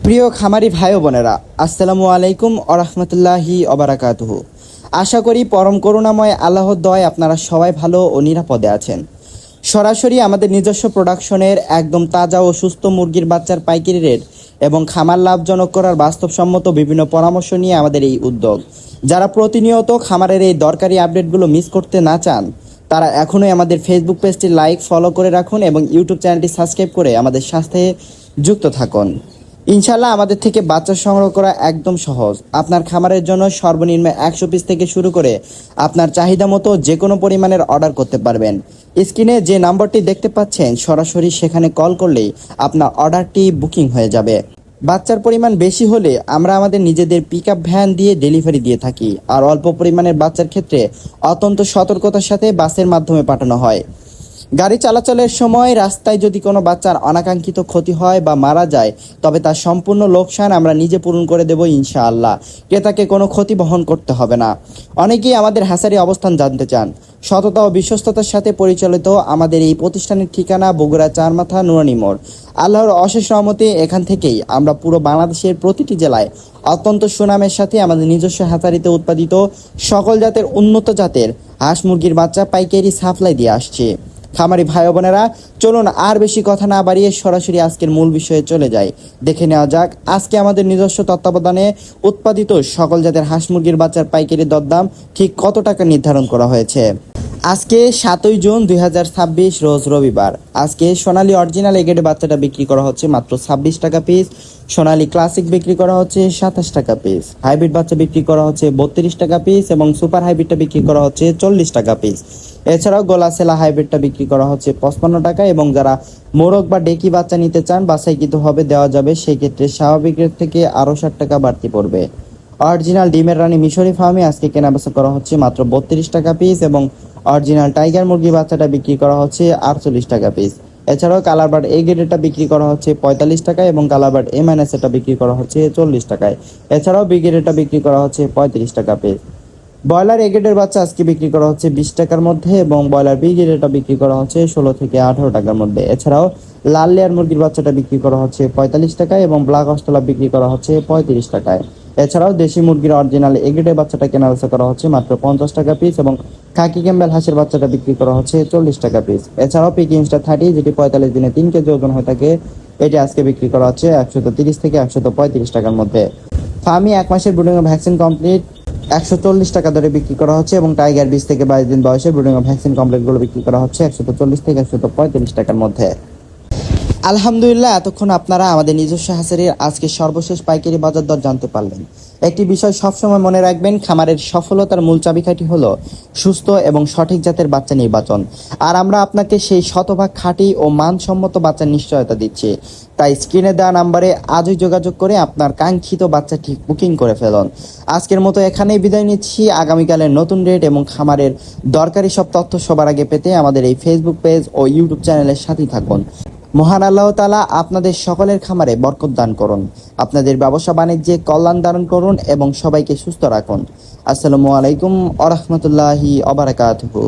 প্রিয় খামারি ভাই ও বোনেরা, আসসালামু আলাইকুম আরহামতুল্লাহি অবরাকাতুহু। আশা করি পরম করুণাময় আল্লাহর দয়ায় আপনারা সবাই ভালো ও নিরাপদে আছেন। সরাসরি আমাদের নিজস্ব প্রোডাকশনের একদম তাজা ও সুস্থ মুরগির বাচ্চার পাইকারি রেট এবং খামার লাভজনক করার বাস্তবসম্মত বিভিন্ন পরামর্শ নিয়ে আমাদের এই উদ্যোগ। যারা প্রতিনিয়ত খামারের এই দরকারি আপডেটগুলো মিস করতে না চান, তারা এখনই আমাদের ফেসবুক পেজটি লাইক ফলো করে রাখুন এবং ইউটিউব চ্যানেলটি সাবস্ক্রাইব করে আমাদের সাথে যুক্ত থাকুন। ইনশাল্লাহ আমাদের থেকে বাচ্চা সংগ্রহ করা একদম সহজ। আপনার খামারের জন্য সর্বনিম্ন 100 পিস থেকে শুরু করে আপনার চাহিদা মতো যে কোনো পরিমাণের অর্ডার করতে পারবেন। স্ক্রিনে যে নাম্বারটি দেখতে পাচ্ছেন, সরাসরি সেখানে কল করলেই আপনার অর্ডারটি বুকিং হয়ে যাবে। বাচ্চার পরিমাণ বেশি হলে আমরা আমাদের নিজেদের পিকআপ ভ্যান দিয়ে ডেলিভারি দিয়ে থাকি, আর অল্প পরিমাণের বাচ্চার ক্ষেত্রে অত্যন্ত সতর্কতার সাথে বাসের মাধ্যমে পাঠানো হয়। গাড়ি চলাচলের সময় রাস্তায় যদি কোনো বাচ্চার অনাকাঙ্ক্ষিত ক্ষতি হয় বা মারা যায়, তবে তার সম্পূর্ণ লোকসান আমরা নিজে পূরণ করে দেব ইনশাআল্লাহ। ক্রেতাকে কোনো ক্ষতি বহন করতে হবে না। অনেকেই আমাদের হ্যাচারি অবস্থান জানতে চান। সততা ও বিশ্বস্ততার সাথে পরিচালিত আমাদের এই প্রতিষ্ঠানের ঠিকানা বগুড়া চারমাথা নুরানি মোড়। আল্লাহর অশেষ রহমতে এখান থেকেই আমরা পুরো বাংলাদেশের প্রতিটি জেলায় অত্যন্ত সুনামের সাথে আমাদের নিজস্ব হ্যাচারিতে উৎপাদিত সকল জাতের উন্নত জাতের হাঁস মুরগির বাচ্চা পাইকারি সাপ্লাই দিয়ে আসছে। খামারি ভাই বোনেরা, চলুন আর বেশি কথা না বাড়িয়ে সরাসরি আজকের মূল বিষয়ে চলে যাই। দেখে নেওয়া যাক আজকে আমাদের নিজস্ব তত্ত্বাবধানে উৎপাদিত সকল জাতের হাঁস মুরগির বাচ্চার পাইকারি দরদাম ঠিক কত টাকা নির্ধারণ করা হয়েছে। আজকে 7ই জুন 2026 রোজ রবিবার। আজকে সোনালী অরিজিনাল এগেডে বাচ্চাটা বিক্রি করা হচ্ছে মাত্র 26 টাকা পিস। সোনালী ক্লাসিক বিক্রি করা হচ্ছে 27 টাকা পিস। হাইব্রিড বাচ্চা বিক্রি করা হচ্ছে 32 টাকা পিস এবং সুপার হাইব্রিডটা বিক্রি করা হচ্ছে 40 টাকা পিস। এছাড়াও গোলাসেলা হাইব্রিডটা বিক্রি করা হচ্ছে 55 টাকা এবং যারা মোরগ বা ডেকি বাচ্চা নিতে চান বাছাইকৃতভাবে দেওয়া যাবে, সেই ক্ষেত্রে স্বাভাবিক রেট থেকে আরও 60 টাকা বাড়তি পড়বে। অরিজিনাল ডিমের রানী মিশরি ফার্মে আজকে কেনাবেচা করা হচ্ছে মাত্র 32 টাকা পিস এবং অরিজিনাল টাইগার মুরগি বাচ্চাটা বিক্রি করা হচ্ছে 48 টাকা পিস। এছাড়াও কালারবার্ড এ গ্রেডেরটা বিক্রি করা হচ্ছে 45 টাকায় এবং কালারবার্ড এ মাইনাস এটা বিক্রি করা হচ্ছে 40 টাকায়। এছাড়াও বি গ্রেডেরটা বিক্রি করা হচ্ছে 35 টাকা পিস। ব্রয়লার এ গ্রেডের বাচ্চা আজকে বিক্রি করা হচ্ছে 20 টাকার মধ্যে এবং ব্রয়লার বি গ্রেডেরটা বিক্রি করা হচ্ছে 16 থেকে 18 টাকার মধ্যে। এছাড়াও লাল লেয়ার মুরগির বাচ্চাটা বিক্রি করা হচ্ছে 45 টাকায় এবং ব্ল্যাক অস্ট্রেলা বিক্রি করা হচ্ছে 35 টাকায়। এছাড়াও দেশি মুরগির অরিজিনাল এ গ্রেডের বাচ্চাটা কেনাবেচা করা হচ্ছে মাত্র 50 টাকা পিস এবং খাকি ক্যাম্বেল হাঁসের বাচ্চাটা বিক্রি করা হচ্ছে 40 টাকা পিস। এছাড়াও পিকিং স্টার 30 যেটি 45 দিনে 3 কেজি ওজন হয়ে থাকে, এটি আজকে বিক্রি করা হচ্ছে 130 থেকে 135 টাকার মধ্যে। ফার্মি 1 মাসের ব্রুডিং ভ্যাকসিন কমপ্লিট 140 টাকা দরে বিক্রি করা হচ্ছে এবং টাইগার 20 থেকে 22 দিন বয়সে ব্রুডিং ভ্যাকসিন কমপ্লিটগুলো বিক্রি করা হচ্ছে 140 থেকে 145 টাকার মধ্যে। আলহামদুলিল্লাহ, এতক্ষণ আপনারা আমাদের নিজস্ব হ্যাচারির আজকে সর্বশেষ পাইকারি বাজার দর জানতে পারলেন। একটি বিষয় সবসময় মনে রাখবেন, খামারের সফলতার মূল চাবিকাঠি হলো সুস্থ এবং সঠিক জাতের বাচ্চা নির্বাচন। আর আমরা আপনাকে সেই শতভাগ খাঁটি ও মানসম্মত বাচ্চার নিশ্চয়তা দিচ্ছি। তাই স্ক্রিনে দেওয়া নাম্বারে আজই যোগাযোগ করে আপনার কাঙ্ক্ষিত বাচ্চাটি বুকিং করে ফেলুন। আজকের মতো এখানেই বিদায় নিচ্ছি। আগামীকালের নতুন রেট এবং খামারের দরকারি সব তথ্য সবার আগে পেতে আমাদের এই ফেসবুক পেজ ও ইউটিউব চ্যানেলের সাথেই থাকুন। মহান আল্লাহ তাআলা আপনাদের সকলের খামারে বরকত দান করুন, আপনাদের ব্যবসা বাণিজ্যে কল্যাণ দান করুন এবং সবাইকে সুস্থ রাখুন। আসসালামু আলাইকুম ওয়া রাহমাতুল্লাহি ওয়া বারাকাতুহু।